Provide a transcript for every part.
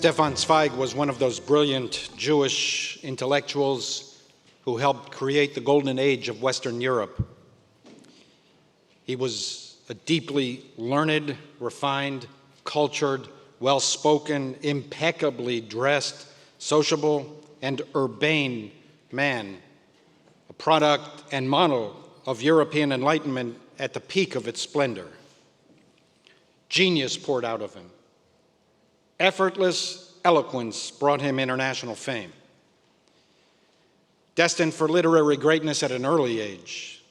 Stefan Zweig was one of those brilliant Jewish intellectuals who helped create the golden age of Western Europe. He was a deeply learned, refined, cultured, well-spoken, impeccably dressed, sociable, and urbane man, a product and model of European Enlightenment at the peak of its splendor. Genius poured out of him. Effortless eloquence brought him international fame. Destined for literary greatness at an early age,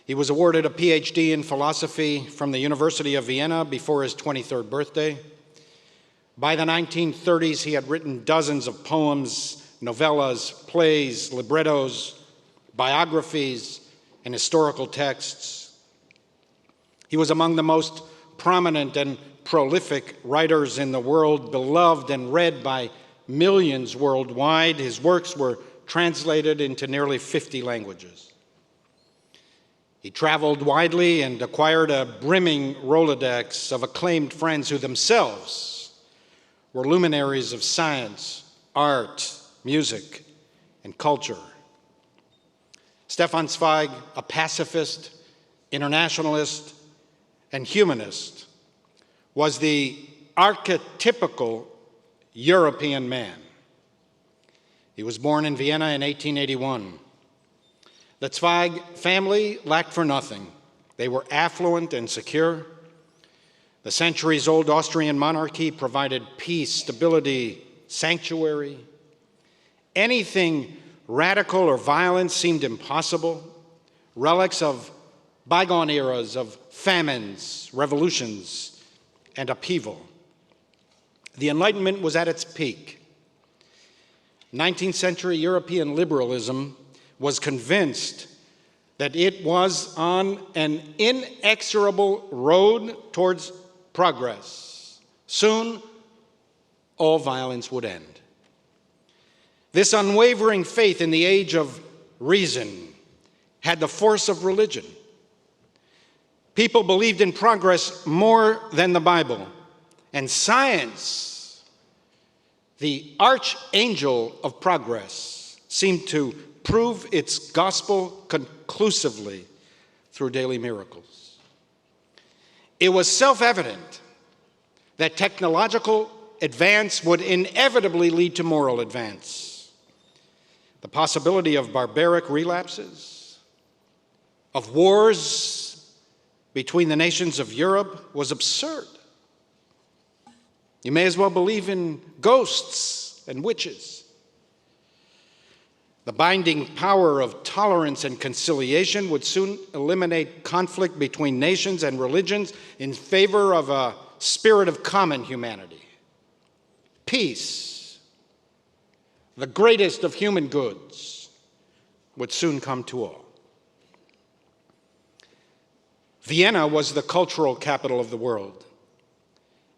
he was awarded a PhD in philosophy from the University of Vienna before his 23rd birthday. By the 1930s, he had written dozens of poems, novellas, plays, librettos, biographies, and historical texts. He was among the most prominent and prolific writers in the world, beloved and read by millions worldwide. His works were translated into nearly 50 languages. He traveled widely and acquired a brimming Rolodex of acclaimed friends who themselves were luminaries of science, art, music, and culture. Stefan Zweig, a pacifist, internationalist, and humanist, was the archetypical European man. He was born in Vienna in 1881. The Zweig family lacked for nothing. They were affluent and secure. The centuries-old Austrian monarchy provided peace, stability, sanctuary. Anything radical or violent seemed impossible, relics of bygone eras of famines, revolutions, and upheaval. The Enlightenment was at its peak. 19th century European liberalism was convinced that it was on an inexorable road towards progress. Soon, all violence would end. This unwavering faith in the age of reason had the force of religion. People believed in progress more than the Bible, and science, the archangel of progress, seemed to prove its gospel conclusively through daily miracles. It was self-evident that technological advance would inevitably lead to moral advance. The possibility of barbaric relapses, of wars between the nations of Europe was absurd. You may as well believe in ghosts and witches. The binding power of tolerance and conciliation would soon eliminate conflict between nations and religions in favor of a spirit of common humanity. Peace, the greatest of human goods, would soon come to all. Vienna was the cultural capital of the world.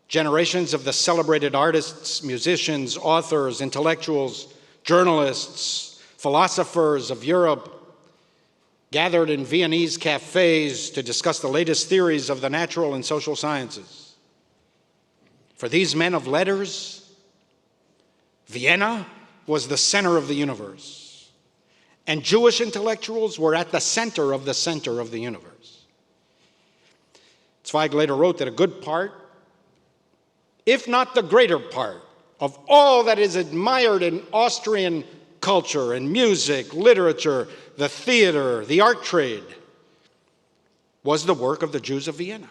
Generations of the celebrated artists, musicians, authors, intellectuals, journalists, philosophers of Europe gathered in Viennese cafes to discuss the latest theories of the natural and social sciences. For these men of letters, Vienna was the center of the universe, and Jewish intellectuals were at the center of the universe. Zweig later wrote that a good part, if not the greater part, of all that is admired in Austrian culture and music, literature, the theater, the art trade, was the work of the Jews of Vienna,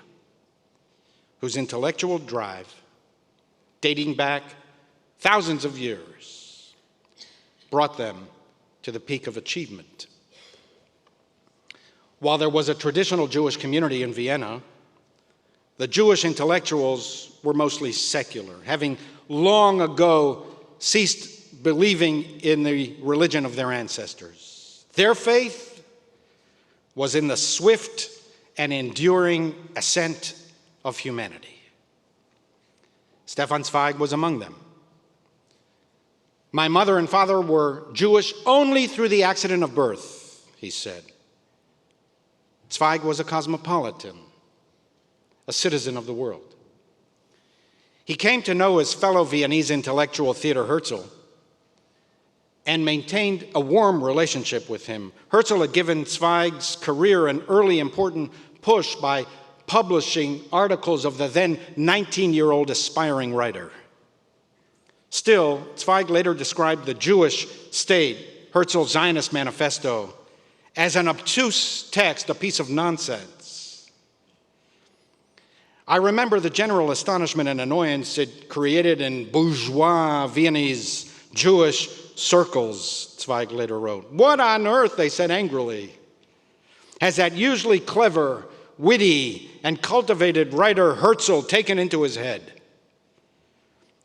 whose intellectual drive, dating back thousands of years, brought them to the peak of achievement. While there was a traditional Jewish community in Vienna, the Jewish intellectuals were mostly secular, having long ago ceased believing in the religion of their ancestors. Their faith was in the swift and enduring ascent of humanity. Stefan Zweig was among them. My mother and father were Jewish only through the accident of birth, he said. Zweig was a cosmopolitan, a citizen of the world. He came to know his fellow Viennese intellectual Theodor Herzl and maintained a warm relationship with him. Herzl had given Zweig's career an early important push by publishing articles of the then 19-year-old aspiring writer. Still, Zweig later described the Jewish state, Herzl's Zionist manifesto, as an obtuse text, a piece of nonsense. I remember the general astonishment and annoyance it created in bourgeois Viennese Jewish circles, Zweig later wrote. What on earth, they said angrily, has that usually clever, witty, and cultivated writer Herzl taken into his head?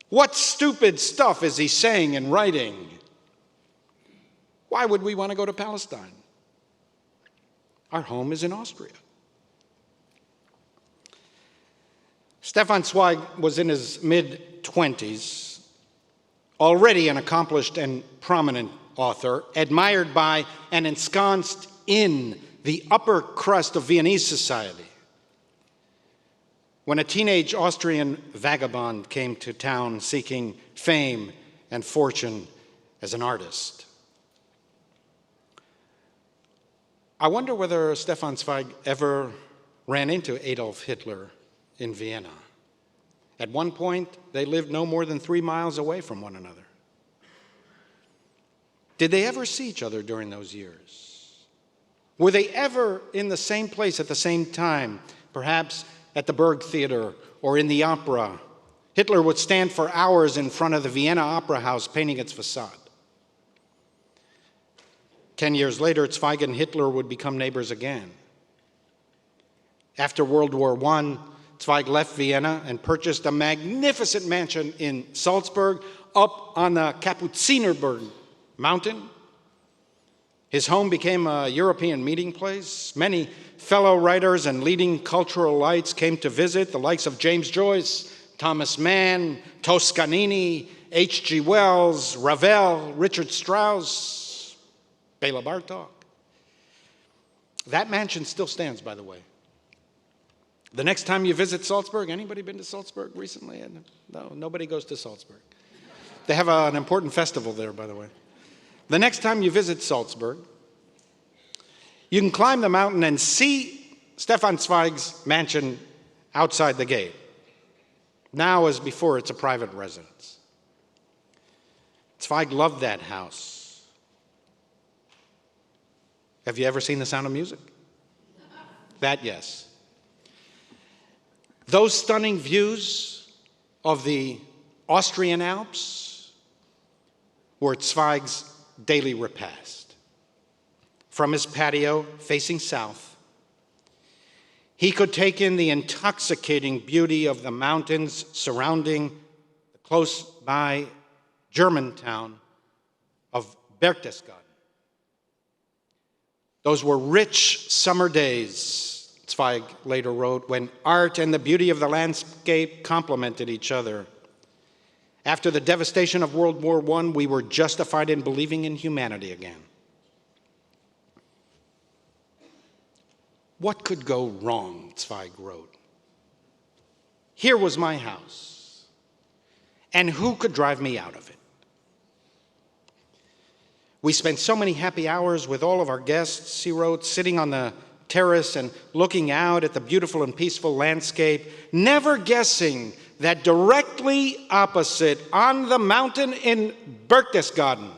What stupid stuff is he saying and writing? Why would we want to go to Palestine? Our home is in Austria. Stefan Zweig was in his mid-20s, already an accomplished and prominent author, admired by and ensconced in the upper crust of Viennese society, when a teenage Austrian vagabond came to town seeking fame and fortune as an artist. I wonder whether Stefan Zweig ever ran into Adolf Hitler in Vienna. At one point, they lived no more than 3 miles away from one another. Did they ever see each other during those years? Were they ever in the same place at the same time, perhaps at the Berg Theater or in the opera? Hitler would stand for hours in front of the Vienna Opera House painting its facade. 10 years later, Zweig and Hitler would become neighbors again. After World War I, Zweig left Vienna and purchased a magnificent mansion in Salzburg up on the Kapuzinerberg mountain. His home became a European meeting place. Many fellow writers and leading cultural lights came to visit, the likes of James Joyce, Thomas Mann, Toscanini, H.G. Wells, Ravel, Richard Strauss, Bela Bartok. That mansion still stands, by the way. The next time you visit Salzburg, anybody been to Salzburg recently? No, nobody goes to Salzburg. They have an important festival there, by the way. The next time you visit Salzburg, you can climb the mountain and see Stefan Zweig's mansion outside the gate. Now, as before, it's a private residence. Zweig loved that house. Have you ever seen The Sound of Music? That, yes. Those stunning views of the Austrian Alps were Zweig's daily repast. From his patio facing south, he could take in the intoxicating beauty of the mountains surrounding the close-by German town of Berchtesgaden. Those were rich summer days, Zweig later wrote, when art and the beauty of the landscape complemented each other. After the devastation of World War I, we were justified in believing in humanity again. What could go wrong, Zweig wrote. Here was my house, and who could drive me out of it? We spent so many happy hours with all of our guests, he wrote, sitting on the terrace and looking out at the beautiful and peaceful landscape, never guessing that directly opposite, on the mountain in Berchtesgaden,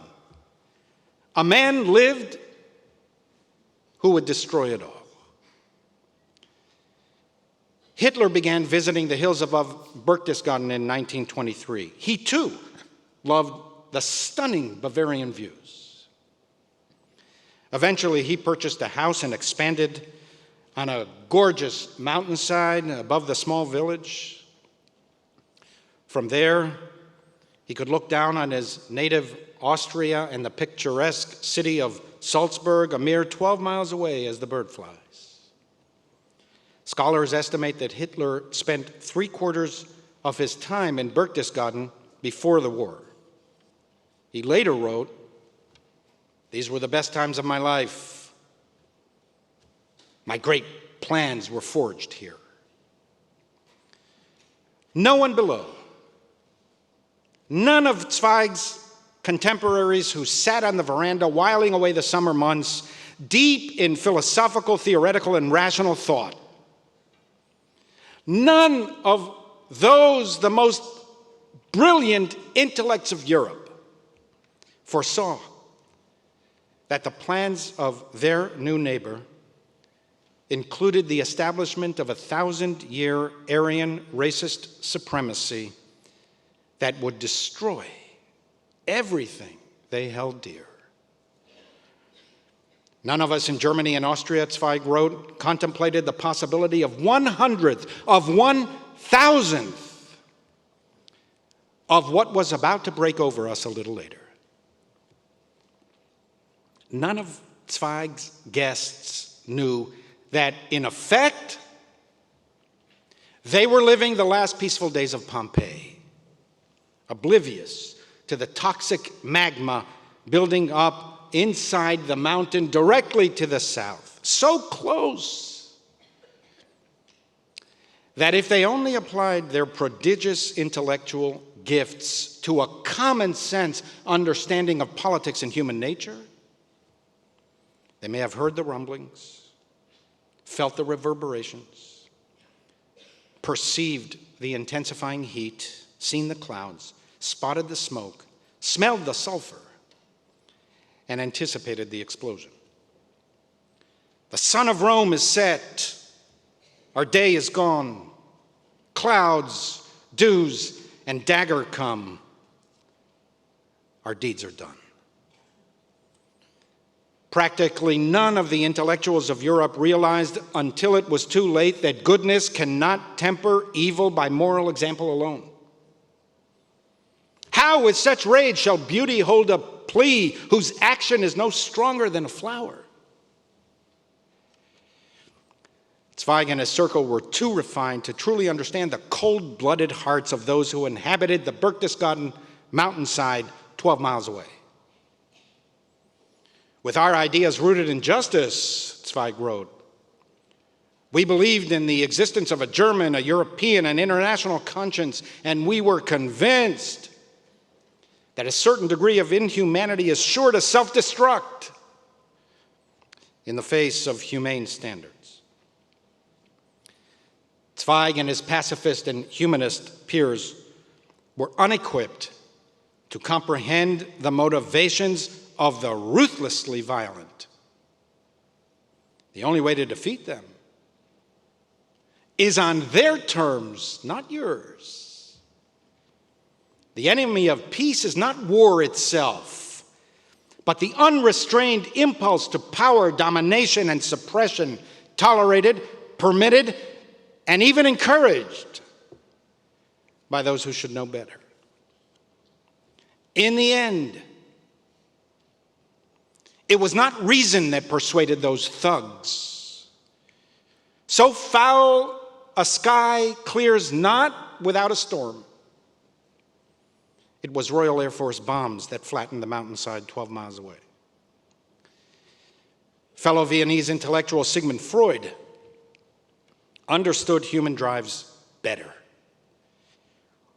a man lived who would destroy it all. Hitler began visiting the hills above Berchtesgaden in 1923. He, too, loved the stunning Bavarian views. Eventually, he purchased a house and expanded on a gorgeous mountainside above the small village. From there, he could look down on his native Austria and the picturesque city of Salzburg, a mere 12 miles away as the bird flies. Scholars estimate that Hitler spent 3/4 of his time in Berchtesgaden before the war. He later wrote, "These were the best times of my life. My great plans were forged here." No one below None of Zweig's contemporaries who sat on the veranda whiling away the summer months, deep in philosophical, theoretical, and rational thought, none of those, the most brilliant intellects of Europe, foresaw that the plans of their new neighbor included the establishment of a 1,000-year Aryan racist supremacy that would destroy everything they held dear. None of us in Germany and Austria, Zweig wrote, contemplated the possibility of 1/100th of 1,000th of what was about to break over us a little later. None of Zweig's guests knew that, in effect, they were living the last peaceful days of Pompeii, oblivious to the toxic magma building up inside the mountain directly to the south, so close that if they only applied their prodigious intellectual gifts to a common sense understanding of politics and human nature, they may have heard the rumblings, felt the reverberations, perceived the intensifying heat, seen the clouds, spotted the smoke, smelled the sulfur, and anticipated the explosion. The sun of Rome is set. Our day is gone. Clouds, dews, and dagger come. Our deeds are done. Practically none of the intellectuals of Europe realized until it was too late that goodness cannot temper evil by moral example alone. How with such rage shall beauty hold a plea whose action is no stronger than a flower? Zweig and his circle were too refined to truly understand the cold-blooded hearts of those who inhabited the Berchtesgaden mountainside 12 miles away. With our ideas rooted in justice, Zweig wrote, we believed in the existence of a German, a European, an international conscience, and we were convinced that a certain degree of inhumanity is sure to self-destruct in the face of humane standards. Zweig and his pacifist and humanist peers were unequipped to comprehend the motivations of the ruthlessly violent. The only way to defeat them is on their terms, not yours. The enemy of peace is not war itself, but the unrestrained impulse to power, domination, and suppression tolerated, permitted, and even encouraged by those who should know better. In the end, it was not reason that persuaded those thugs. So foul a sky clears not without a storm. It was Royal Air Force bombs that flattened the mountainside 12 miles away. Fellow Viennese intellectual Sigmund Freud understood human drives better.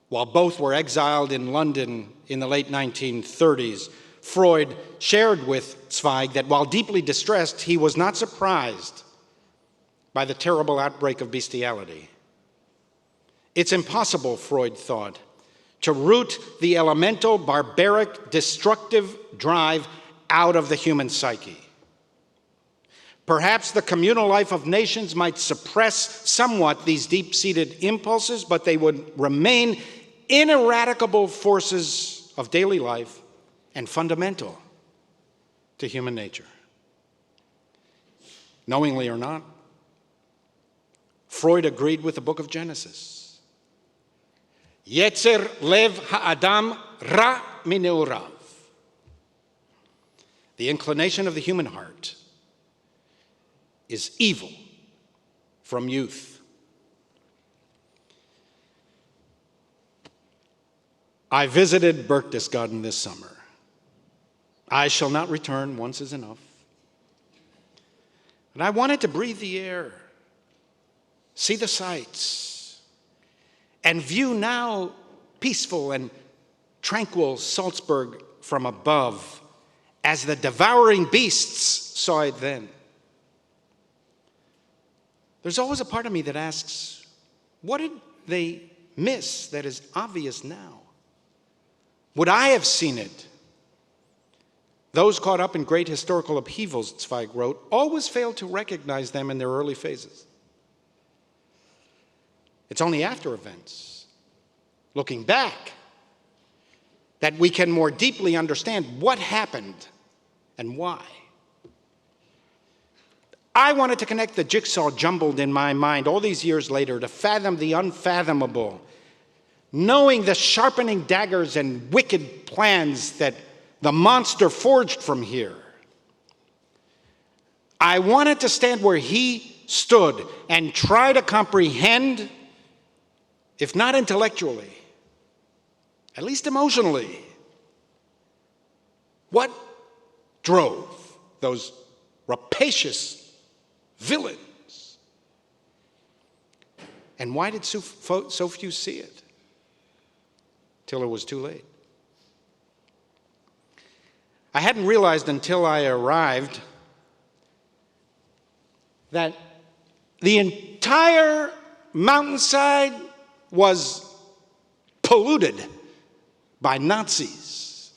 While both were exiled in London in the late 1930s, Freud shared with Zweig that while deeply distressed, he was not surprised by the terrible outbreak of bestiality. It's impossible, Freud thought, to root the elemental, barbaric, destructive drive out of the human psyche. Perhaps the communal life of nations might suppress somewhat these deep-seated impulses, but they would remain ineradicable forces of daily life and fundamental to human nature. Knowingly or not, Freud agreed with the book of Genesis. Yetzer lev ha'adam ra mineurav. The inclination of the human heart is evil from youth. I visited Berchtesgaden this summer. I shall not return, once is enough. And I wanted to breathe the air, see the sights, and view now peaceful and tranquil Salzburg from above, as the devouring beasts saw it then. There's always a part of me that asks, what did they miss that is obvious now? Would I have seen it? Those caught up in great historical upheavals, Zweig wrote, always fail to recognize them in their early phases. It's only after events, looking back, that we can more deeply understand what happened and why. I wanted to connect the jigsaw jumbled in my mind all these years later to fathom the unfathomable, knowing the sharpening daggers and wicked plans that the monster forged from here. I wanted to stand where he stood and try to comprehend, if not intellectually, at least emotionally, what drove those rapacious villains. And why did so few see it? Till it was too late. I hadn't realized until I arrived that the entire mountainside was polluted by Nazis.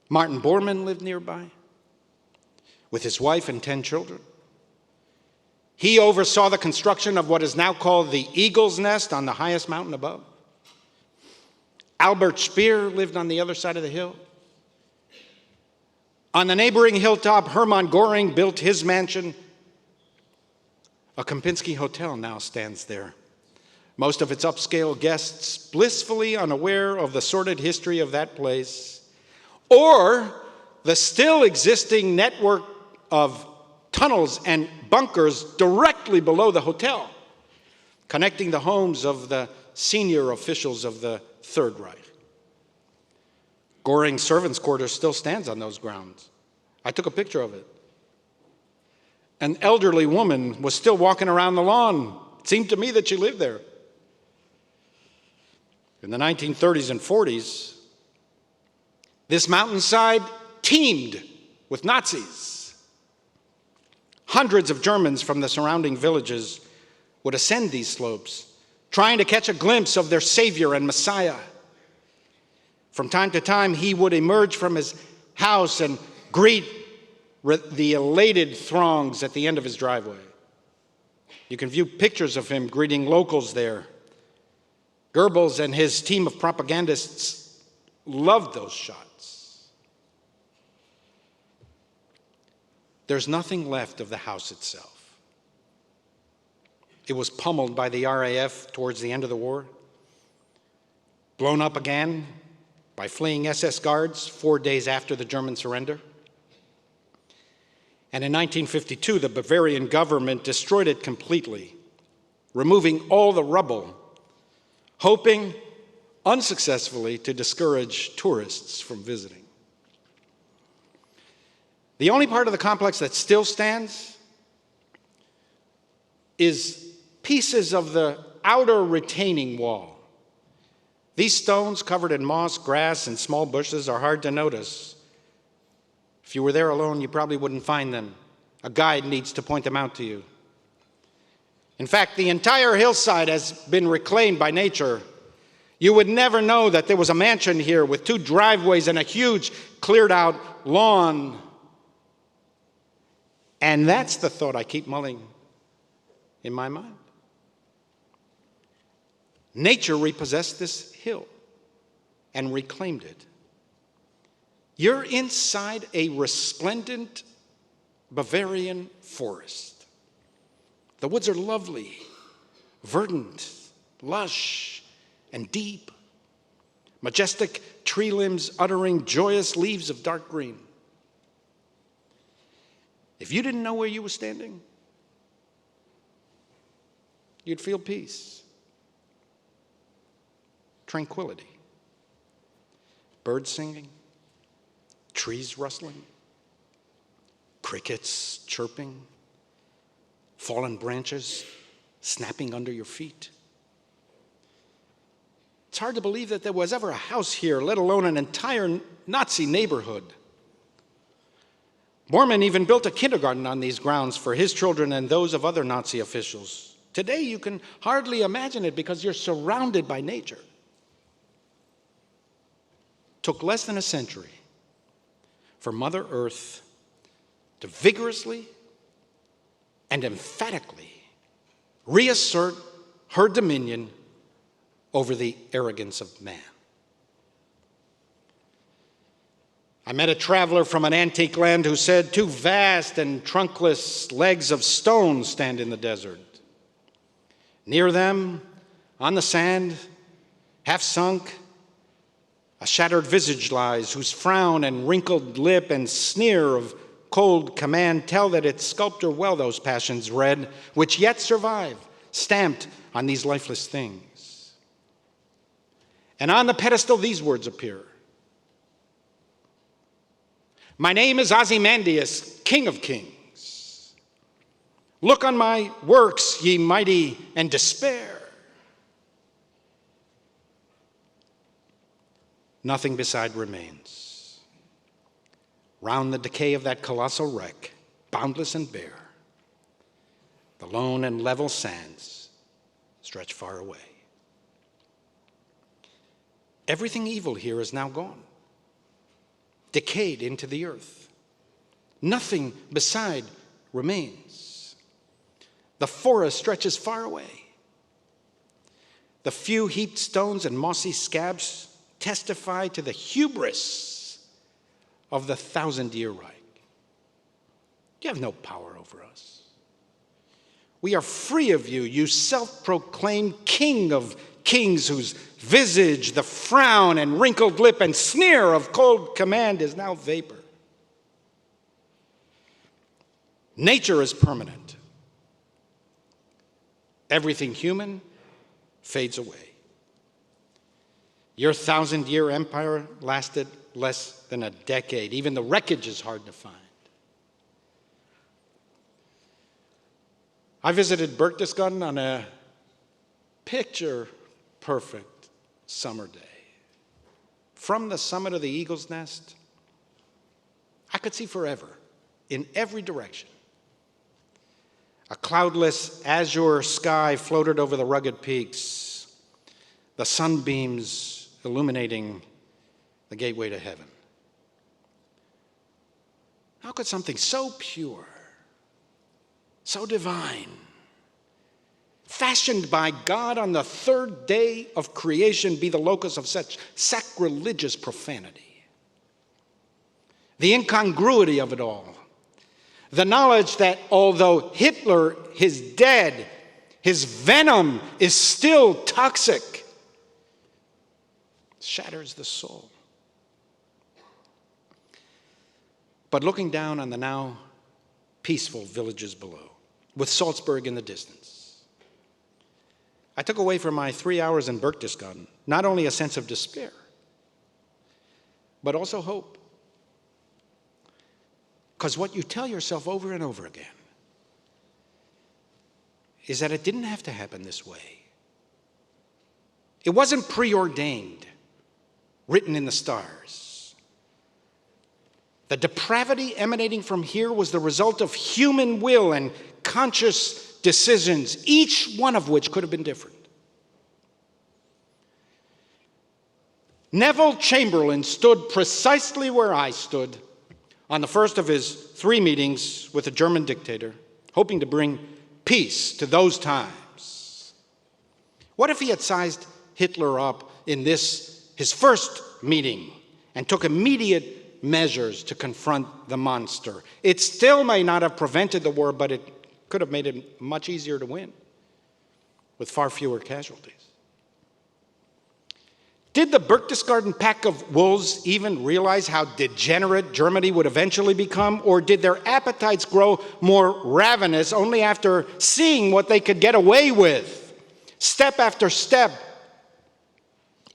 Martin Bormann lived nearby with his wife and 10 children. He oversaw the construction of what is now called the Eagle's Nest on the highest mountain above. Albert Speer lived on the other side of the hill. On the neighboring hilltop, Hermann Göring built his mansion. A Kempinski Hotel now stands there. Most of its upscale guests blissfully unaware of the sordid history of that place, or the still existing network of tunnels and bunkers directly below the hotel, connecting the homes of the senior officials of the Third Reich. Göring's servants' quarters still stands on those grounds. I took a picture of it. An elderly woman was still walking around the lawn. It seemed to me that she lived there. In the 1930s and 40s, this mountainside teemed with Nazis. Hundreds of Germans from the surrounding villages would ascend these slopes, trying to catch a glimpse of their savior and Messiah. From time to time, he would emerge from his house and greet the elated throngs at the end of his driveway. You can view pictures of him greeting locals there. Goebbels and his team of propagandists loved those shots. There's nothing left of the house itself. It was pummeled by the RAF towards the end of the war, blown up again by fleeing SS guards 4 days after the German surrender. And in 1952, the Bavarian government destroyed it completely, removing all the rubble, hoping unsuccessfully to discourage tourists from visiting. The only part of the complex that still stands is pieces of the outer retaining wall. These stones covered in moss, grass, and small bushes are hard to notice. If you were there alone, you probably wouldn't find them. A guide needs to point them out to you. In fact, the entire hillside has been reclaimed by nature. You would never know that there was a mansion here with 2 driveways and a huge cleared out lawn. And that's the thought I keep mulling in my mind. Nature repossessed this hill and reclaimed it. You're inside a resplendent Bavarian forest. The woods are lovely, verdant, lush, and deep. Majestic tree limbs uttering joyous leaves of dark green. If you didn't know where you were standing, you'd feel peace, tranquility, birds singing, trees rustling, crickets chirping, fallen branches snapping under your feet. It's It's hard to believe that there was ever a house here, let alone an entire Nazi neighborhood. Bormann even built a kindergarten on these grounds for his children and those of other Nazi officials. Today, you can hardly imagine it because you're surrounded by nature. It took less than a century for Mother Earth to vigorously and emphatically reassert her dominion over the arrogance of man. I met a traveler from an antique land who said, "Two vast and trunkless legs of stone stand in the desert. Near them, on the sand, half sunk, a shattered visage lies, whose frown and wrinkled lip and sneer of cold command tell that its sculptor well those passions read, which yet survive, stamped on these lifeless things. And on the pedestal these words appear. My name is Ozymandias, King of Kings. Look on my works, ye mighty, and despair. Nothing beside remains. Round the decay of that colossal wreck, boundless and bare, the lone and level sands stretch far away. Everything evil here is now gone, decayed into the earth. Nothing beside remains. The forest stretches far away. The few heaped stones and mossy scabs testify to the hubris of the 1,000-year Reich. You have no power over us. We are free of you, you self-proclaimed King of Kings, whose visage, the frown and wrinkled lip and sneer of cold command is now vapor. Nature is permanent. Everything human fades away. Your 1,000-year empire lasted less than a decade. Even the wreckage is hard to find. I visited Berchtesgaden on a picture-perfect summer day. From the summit of the Eagle's Nest, I could see forever, in every direction. A cloudless azure sky floated over the rugged peaks, the sunbeams illuminating the gateway to heaven. How could something so pure, so divine, fashioned by God on the third day of creation, be the locus of such sacrilegious profanity? The incongruity of it all. The knowledge that although Hitler is dead, his venom is still toxic, shatters the soul. But looking down on the now peaceful villages below, with Salzburg in the distance, I took away from my 3 hours in Berchtesgaden not only a sense of despair, but also hope. Because what you tell yourself over and over again is that it didn't have to happen this way. It wasn't preordained, written in the stars. The depravity emanating from here was the result of human will and conscious decisions, each one of which could have been different. Neville Chamberlain stood precisely where I stood on the first of his 3 meetings with a German dictator, hoping to bring peace to those times. What if he had sized Hitler up in this, his first meeting, and took immediate measures to confront the monster? It still may not have prevented the war, but it could have made it much easier to win, with far fewer casualties. Did the Berchtesgaden pack of wolves even realize how degenerate Germany would eventually become? Or did their appetites grow more ravenous only after seeing what they could get away with? Step after step,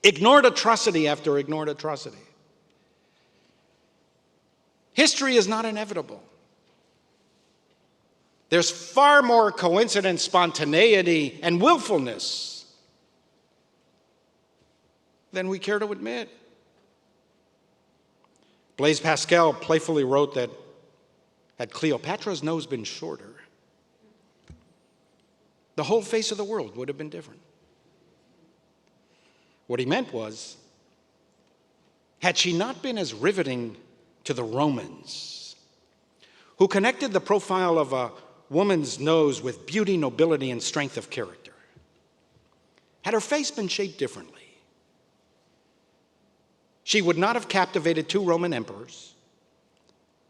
ignored atrocity after ignored atrocity. History is not inevitable. There's far more coincidence, spontaneity, and willfulness than we care to admit. Blaise Pascal playfully wrote that had Cleopatra's nose been shorter, the whole face of the world would have been different. What he meant was, had she not been as riveting to the Romans, who connected the profile of a woman's nose with beauty, nobility, and strength of character, had her face been shaped differently, she would not have captivated 2 Roman emperors,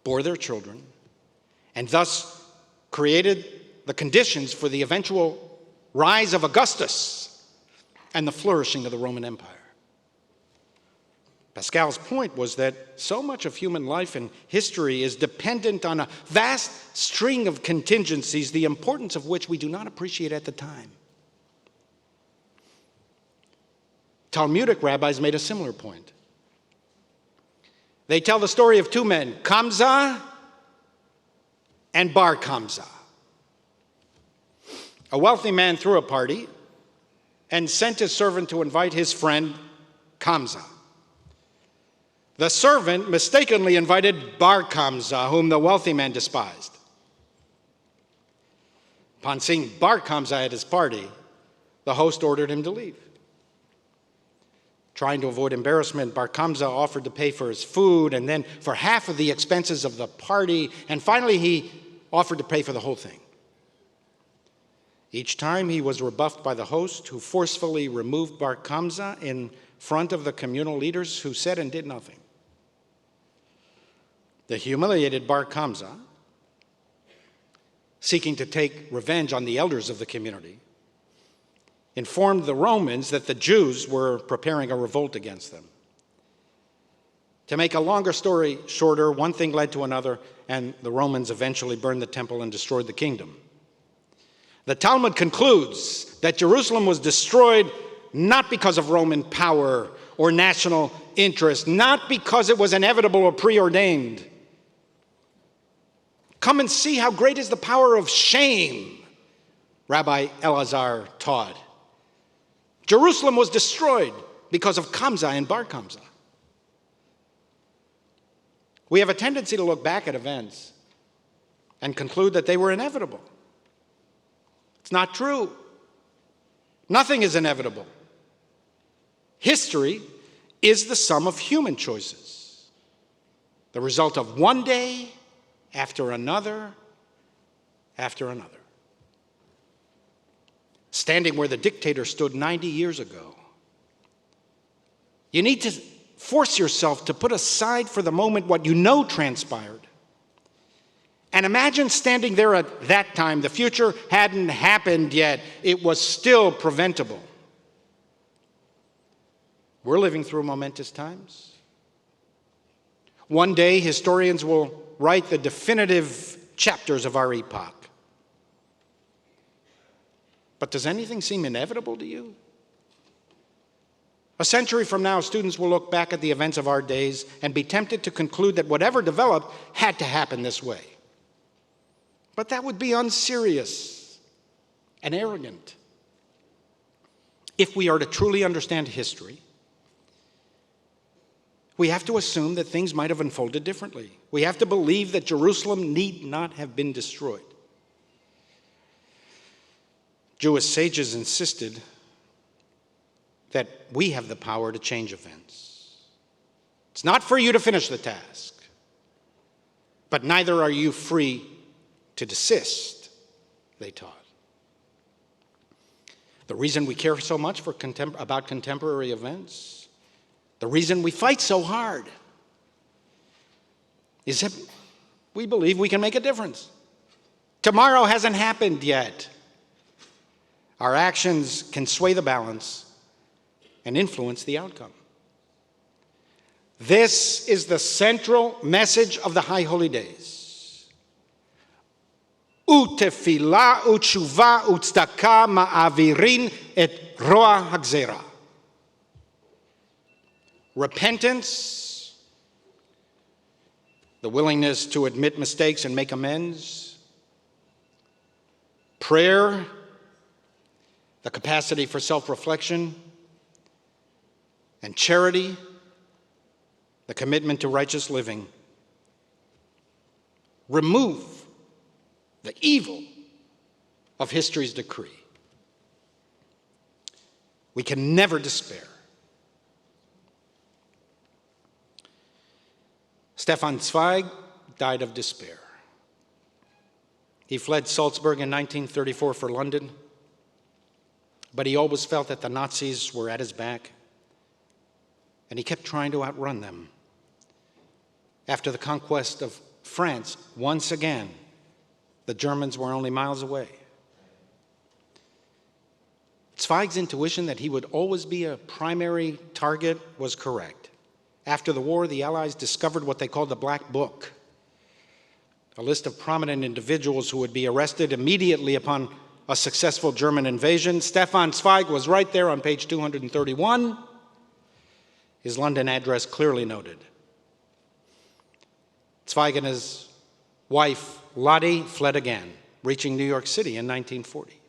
bore their children, and thus created the conditions for the eventual rise of Augustus and the flourishing of the Roman Empire. Pascal's point was that so much of human life and history is dependent on a vast string of contingencies, the importance of which we do not appreciate at the time. Talmudic rabbis made a similar point. They tell the story of 2 men, Kamsa and Bar Kamsa. A wealthy man threw a party and sent his servant to invite his friend Kamsa. The servant mistakenly invited Bar Kamsa, whom the wealthy man despised. Upon seeing Bar Kamsa at his party, the host ordered him to leave. Trying to avoid embarrassment, Bar Kamsa offered to pay for his food and then for half of the expenses of the party, and finally he offered to pay for the whole thing. Each time he was rebuffed by the host, who forcefully removed Bar Kamsa in front of the communal leaders, who said and did nothing. The humiliated Bar Kamsa, seeking to take revenge on the elders of the community, informed the Romans that the Jews were preparing a revolt against them. To make a longer story shorter, one thing led to another, and the Romans eventually burned the temple and destroyed the kingdom. The Talmud concludes that Jerusalem was destroyed not because of Roman power or national interest, not because it was inevitable or preordained. Come and see how great is the power of shame, Rabbi Elazar taught. Jerusalem was destroyed because of Kamsa and Bar Kamsa. We have a tendency to look back at events and conclude that they were inevitable. It's not true. Nothing is inevitable. History is the sum of human choices, the result of one day after another after another. Standing where the dictator stood 90 years ago, you need to force yourself to put aside for the moment what you know transpired. And imagine standing there at that time. The future hadn't happened yet. It was still preventable. We're living through momentous times. One day, historians will write the definitive chapters of our epoch. But does anything seem inevitable to you? A century from now, students will look back at the events of our days and be tempted to conclude that whatever developed had to happen this way. But that would be unserious and arrogant. If we are to truly understand history, we have to assume that things might have unfolded differently. We have to believe that Jerusalem need not have been destroyed. Jewish sages insisted that we have the power to change events. It's not for you to finish the task, but neither are you free to desist, they taught. The reason we care so much about contemporary events, the reason we fight so hard, is that we believe we can make a difference. Tomorrow hasn't happened yet. Our actions can sway the balance and influence the outcome. This is the central message of the High Holy Days. Utefila utshuva utzdaka ma'avirin et roa hagzera. Repentance, the willingness to admit mistakes and make amends. Prayer, the capacity for self-reflection. and charity, the commitment to righteous living, remove the evil of history's decree. We can never despair. Stefan Zweig died of despair. He fled Salzburg in 1934 for London, but he always felt that the Nazis were at his back, and he kept trying to outrun them. After the conquest of France, once again, the Germans were only miles away. Zweig's intuition that he would always be a primary target was correct. After the war, the Allies discovered what they called the Black Book, a list of prominent individuals who would be arrested immediately upon a successful German invasion. Stefan Zweig was right there on page 231, his London address clearly noted. Zweig and his wife, Lottie, fled again, reaching New York City in 1940.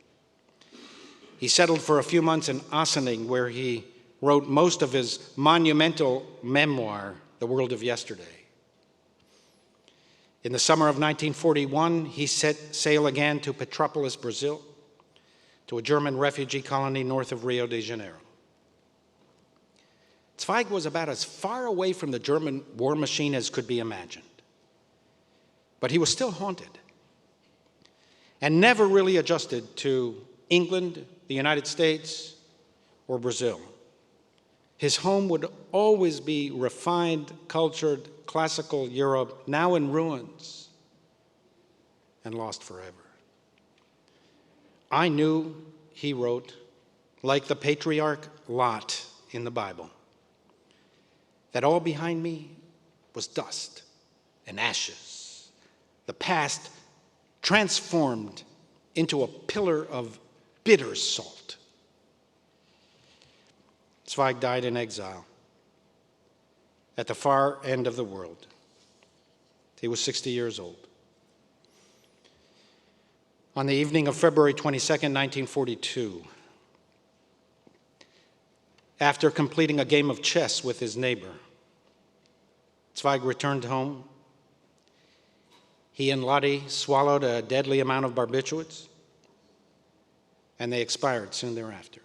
He settled for a few months in Ossining, where he wrote most of his monumental memoir, The World of Yesterday. In the summer of 1941, he set sail again to Petropolis, Brazil, to a German refugee colony north of Rio de Janeiro. Zweig was about as far away from the German war machine as could be imagined. But he was still haunted and never really adjusted to England, the United States, or Brazil. His home would always be refined, cultured, classical Europe, now in ruins and lost forever. I knew, he wrote, like the patriarch Lot in the Bible, that all behind me was dust and ashes, the past transformed into a pillar of bitter salt. Zweig died in exile at the far end of the world. He was 60 years old. On the evening of February 22nd, 1942, after completing a game of chess with his neighbor, Zweig returned home. He and Lottie swallowed a deadly amount of barbiturates, and they expired soon thereafter.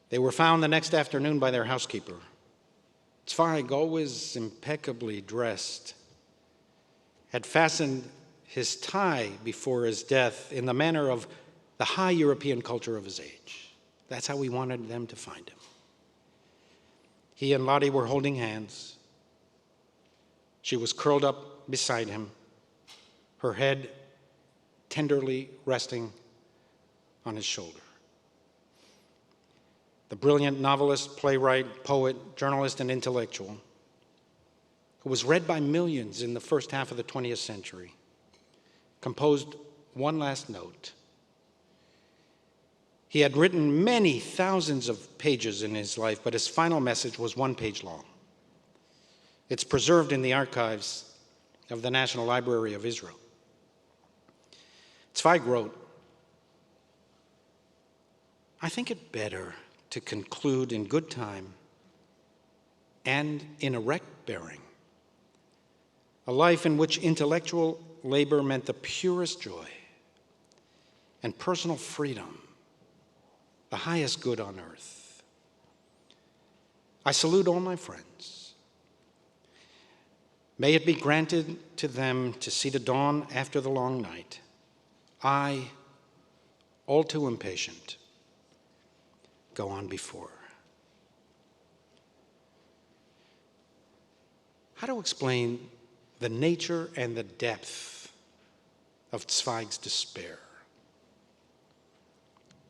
They were found the next afternoon by their housekeeper. Zweig, always impeccably dressed, had fastened his tie before his death in the manner of the high European culture of his age. That's how we wanted them to find him. He and Lottie were holding hands. She was curled up beside him, her head tenderly resting on his shoulder. The brilliant novelist, playwright, poet, journalist, and intellectual, who was read by millions in the first half of the 20th century, composed one last note. He had written many thousands of pages in his life, but his final message was 1 page long. It's preserved in the archives of the National Library of Israel. Zweig wrote, "I think it better to conclude in good time and in erect bearing a life in which intellectual labor meant the purest joy and personal freedom, the highest good on earth. I salute all my friends. May it be granted to them to see the dawn after the long night. I, all too impatient, go on before." How to explain the nature and the depth of Zweig's despair?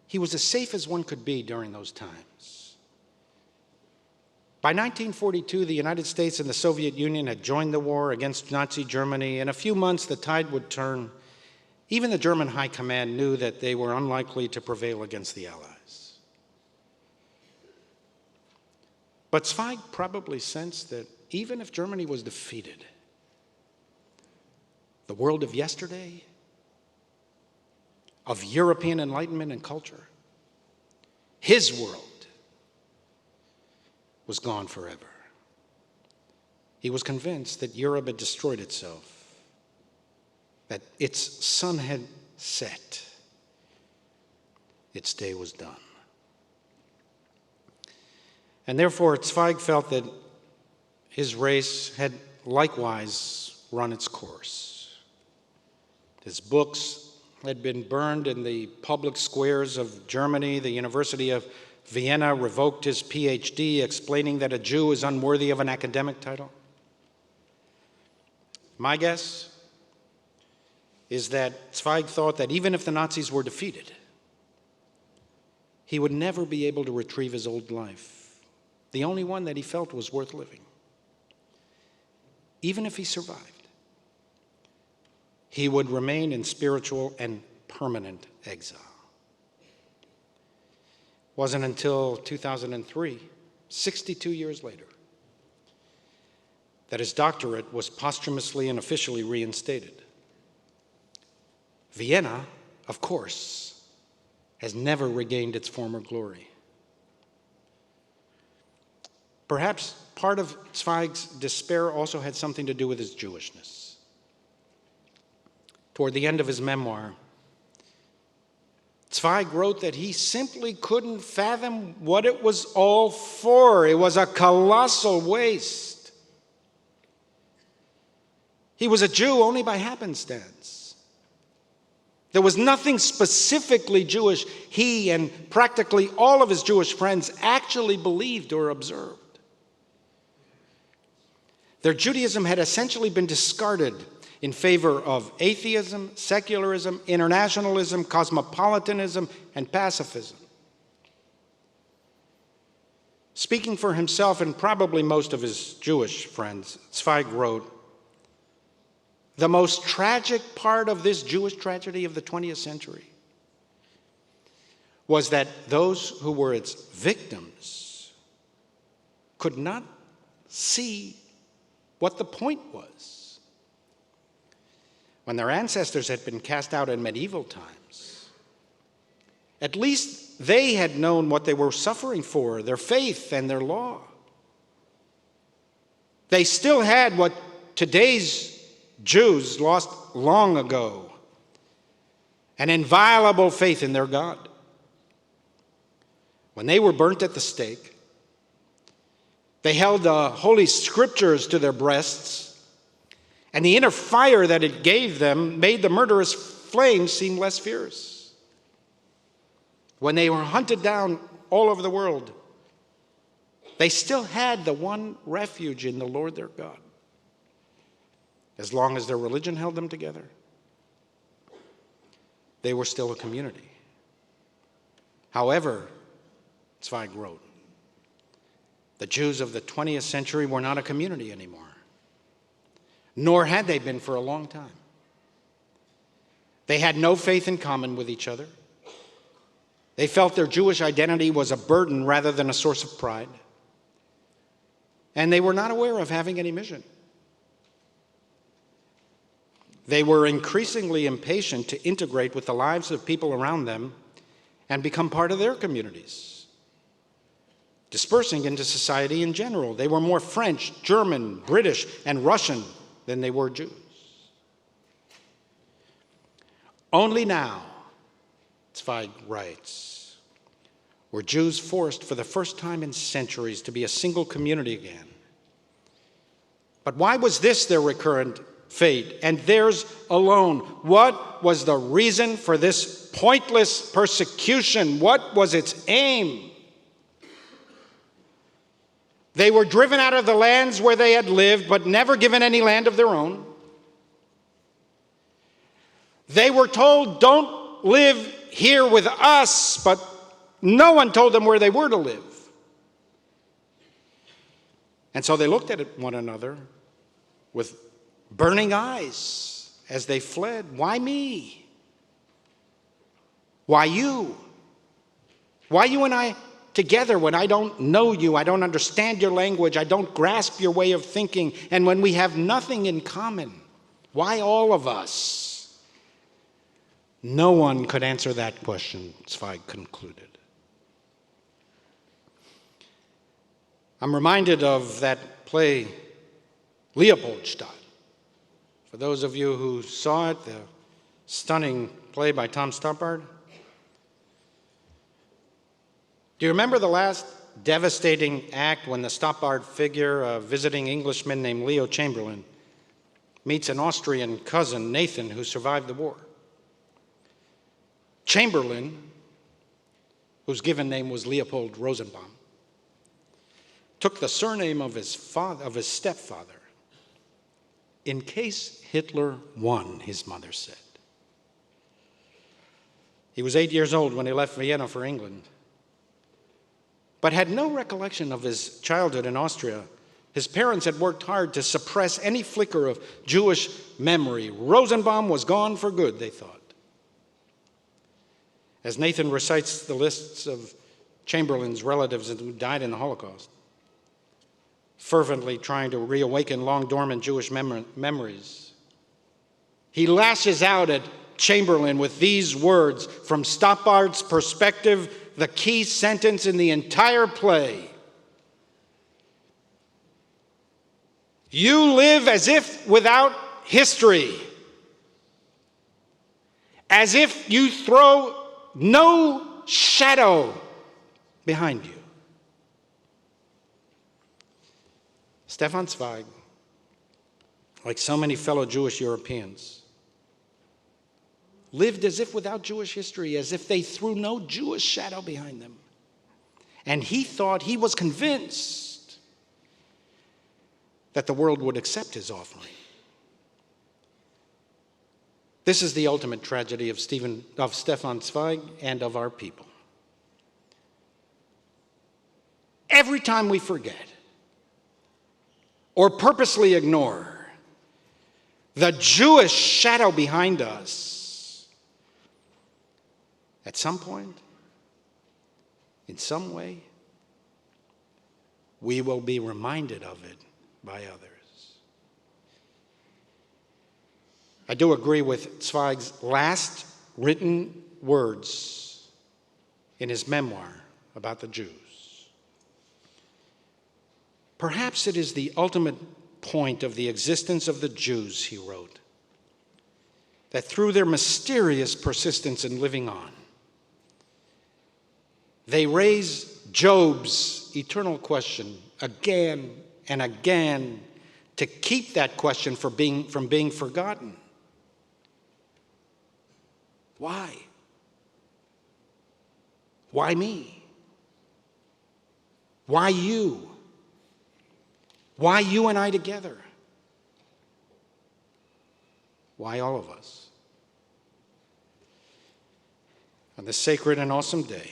He was as safe as one could be during those times. By 1942, the United States and the Soviet Union had joined the war against Nazi Germany. In a few months, the tide would turn. Even the German high command knew that they were unlikely to prevail against the Allies. But Zweig probably sensed that even if Germany was defeated, the world of yesterday, of European enlightenment and culture, his world, was gone forever. He was convinced that Europe had destroyed itself, that its sun had set, its day was done. And therefore, Zweig felt that his race had likewise run its course. His books had been burned in the public squares of Germany. The University of Vienna revoked his PhD, explaining that a Jew is unworthy of an academic title. My guess is that Zweig thought that even if the Nazis were defeated, he would never be able to retrieve his old life, the only one that he felt was worth living. Even if he survived, he would remain in spiritual and permanent exile. It wasn't until 2003, 62 years later, that his doctorate was posthumously and officially reinstated. Vienna, of course, has never regained its former glory. Perhaps part of Zweig's despair also had something to do with his Jewishness. Toward the end of his memoir, Zweig wrote that he simply couldn't fathom what it was all for. It was a colossal waste. He was a Jew only by happenstance. There was nothing specifically Jewish he and practically all of his Jewish friends actually believed or observed. Their Judaism had essentially been discarded in favor of atheism, secularism, internationalism, cosmopolitanism, and pacifism. Speaking for himself and probably most of his Jewish friends, Zweig wrote, "The most tragic part of this Jewish tragedy of the 20th century was that those who were its victims could not see what the point was. When their ancestors had been cast out in medieval times, at least they had known what they were suffering for, their faith and their law. They still had what today's Jews lost long ago, an inviolable faith in their God. When they were burnt at the stake, they held the Holy Scriptures to their breasts, and the inner fire that it gave them made the murderous flames seem less fierce. When they were hunted down all over the world, they still had the one refuge in the Lord their God. As long as their religion held them together, they were still a community. However," Zweig wrote, "the Jews of the 20th century were not a community anymore, nor had they been for a long time. They had no faith in common with each other. They felt their Jewish identity was a burden rather than a source of pride. And they were not aware of having any mission. They were increasingly impatient to integrate with the lives of people around them and become part of their communities, dispersing into society in general. They were more French, German, British, and Russian than they were Jews. Only now," Zweig writes, "were Jews forced for the first time in centuries to be a single community again. But why was this their recurrent fate, and theirs alone? What was the reason for this pointless persecution? What was its aim? They were driven out of the lands where they had lived, but never given any land of their own. They were told, 'Don't live here with us,' but no one told them where they were to live. And so they looked at one another with burning eyes as they fled. Why me? Why you? Why you and I together when I don't know you, I don't understand your language, I don't grasp your way of thinking, and when we have nothing in common? Why all of us?" No one could answer that question, Zweig concluded. I'm reminded of that play, Leopoldstadt. For those of you who saw it, the stunning play by Tom Stoppard. Do you remember the last devastating act when the Stoppard figure, a visiting Englishman named Leo Chamberlain, meets an Austrian cousin, Nathan, who survived the war? Chamberlain, whose given name was Leopold Rosenbaum, took the surname of his stepfather, in case Hitler won, his mother said. He was 8 years old when he left Vienna for England, but had no recollection of his childhood in Austria. His parents had worked hard to suppress any flicker of Jewish memory. Rosenbaum was gone for good, they thought. As Nathan recites the lists of Chamberlain's relatives who died in the Holocaust, fervently trying to reawaken long dormant Jewish memories, he lashes out at Chamberlain with these words from Stoppard's perspective, the key sentence in the entire play. You live as if without history, as if you throw no shadow behind you. Stefan Zweig, like so many fellow Jewish Europeans, lived as if without Jewish history, as if they threw no Jewish shadow behind them. And he was convinced that the world would accept his offering. This is the ultimate tragedy of Stefan Zweig and of our people. Every time we forget or purposely ignore the Jewish shadow behind us, at some point, in some way, we will be reminded of it by others. I do agree with Zweig's last written words in his memoir about the Jews. Perhaps it is the ultimate point of the existence of the Jews, he wrote, that through their mysterious persistence in living on, they raise Job's eternal question again and again to keep that question from being forgotten. Why? Why me? Why you? Why you and I together? Why all of us? On this sacred and awesome day,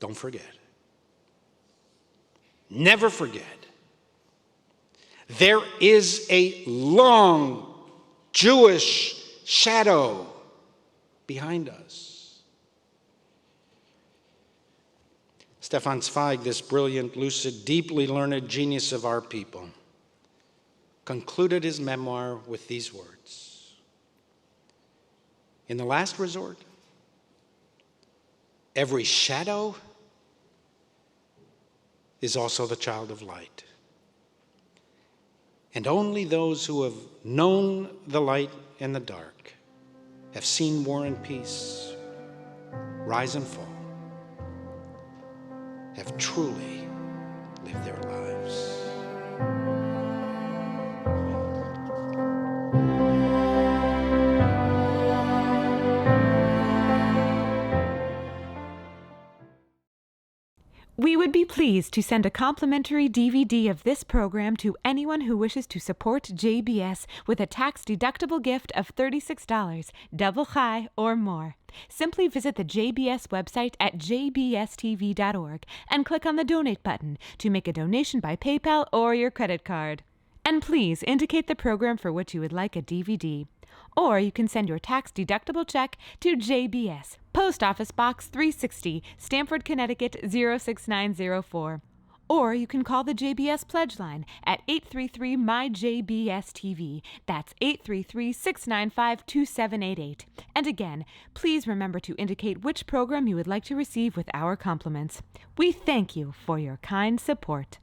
don't forget. Never forget. There is a long Jewish shadow behind us. Stefan Zweig, this brilliant, lucid, deeply learned genius of our people, concluded his memoir with these words. In the last resort, every shadow is also the child of light. And only those who have known the light and the dark have seen war and peace rise and fall, have truly lived their lives. We would be pleased to send a complimentary DVD of this program to anyone who wishes to support JBS with a tax-deductible gift of $36, double chai or more. Simply visit the JBS website at jbstv.org and click on the Donate button to make a donation by PayPal or your credit card. And please indicate the program for which you would like a DVD. Or you can send your tax-deductible check to JBS, Post Office Box 360, Stamford, Connecticut 06904. Or you can call the JBS Pledge Line at 833-MY-JBS-TV. That's 833-695-2788. And again, please remember to indicate which program you would like to receive with our compliments. We thank you for your kind support.